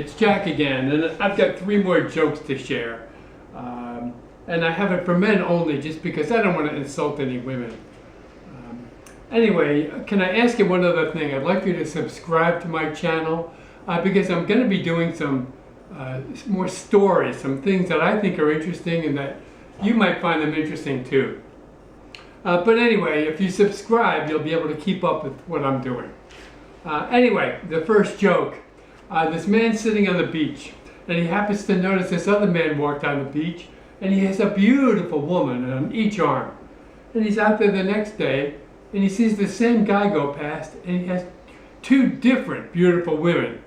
it's Jack again, and I've got 3 more jokes to share. And I have it for men only just because I don't want to insult any women. Anyway, can I ask you one other thing? I'd like you to subscribe to my channel because I'm going to be doing some more stories, some things that I think are interesting and that you might find them interesting too. But anyway, if you subscribe, you'll be able to keep up with what I'm doing. Anyway, the first joke. This man's sitting on the beach, and he happens to notice this other man walk down the beach, and he has a beautiful woman on each arm. And he's out there the next day, and he sees the same guy go past, and he has 2 different beautiful women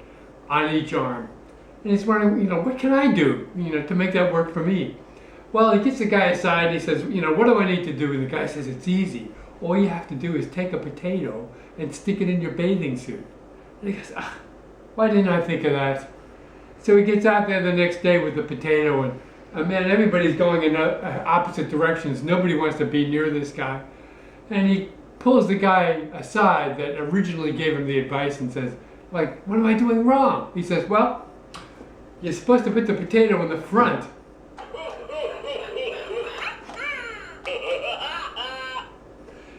on each arm. And he's wondering, what can I do, to make that work for me? Well, he gets the guy aside, and he says, what do I need to do? And the guy says, it's easy. All you have to do is take a potato and stick it in your bathing suit. And he goes, why didn't I think of that? So he gets out there the next day with the potato, and man, everybody's going in opposite directions. Nobody wants to be near this guy. And he pulls the guy aside that originally gave him the advice and says, what am I doing wrong? He says, well, you're supposed to put the potato in the front.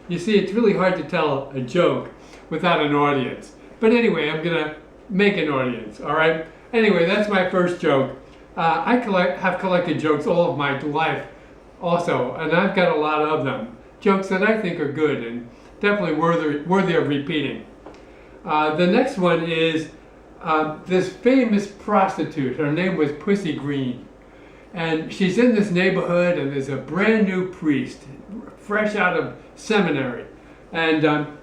You see, it's really hard to tell a joke without an audience. But anyway, I'm going to make an audience, all right? Anyway, that's my first joke. I have collected jokes all of my life also, and I've got a lot of them. Jokes that I think are good and definitely worthy of repeating. The next one is this famous prostitute. Her name was Pussy Green. And she's in this neighborhood, and there's a brand new priest, fresh out of seminary. And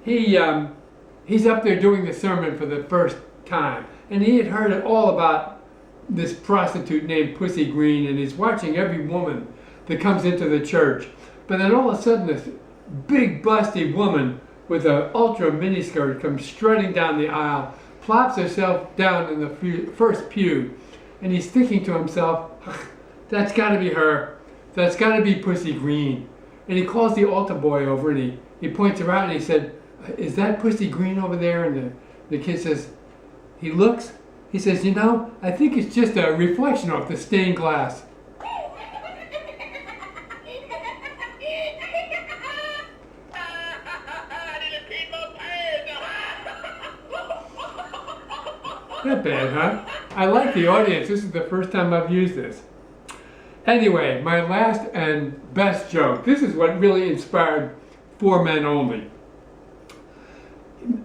he's up there doing the sermon for the first time. And he had heard all about this prostitute named Pussy Green, and he's watching every woman that comes into the church. But then all of a sudden, this big busty woman with an ultra miniskirt comes strutting down the aisle, plops herself down in the first pew, and he's thinking to himself, that's got to be her. That's got to be Pussy Green. And he calls the altar boy over, and he points her out, and he said, is that Pussy Green over there? And the kid says, he looks, he says, I think it's just a reflection off the stained glass. Not bad, huh? I like the audience. This is the first time I've used this. Anyway, my last and best joke. This is what really inspired 4 men only.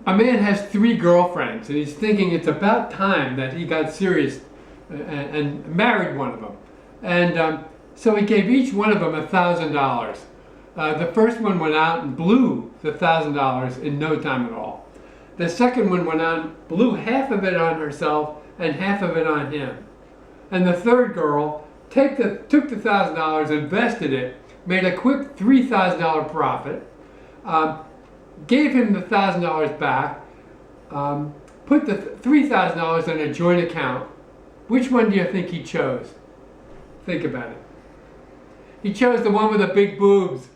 A man has 3 girlfriends, and he's thinking it's about time that he got serious and married one of them. And so he gave each one of them $1,000. The first one went out and blew the $1,000 in no time at all. The second one went out, blew half of it on herself and half of it on him. And the third girl took the $1,000, invested it, made a quick $3,000 profit, gave him the $1,000 back, put the $3,000 in a joint account. Which one do you think he chose? Think about it. He chose the one with the big boobs.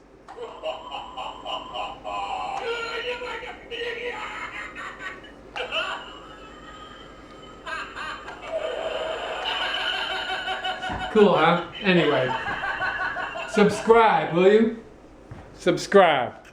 Cool, huh? Anyway, subscribe, will you? Subscribe.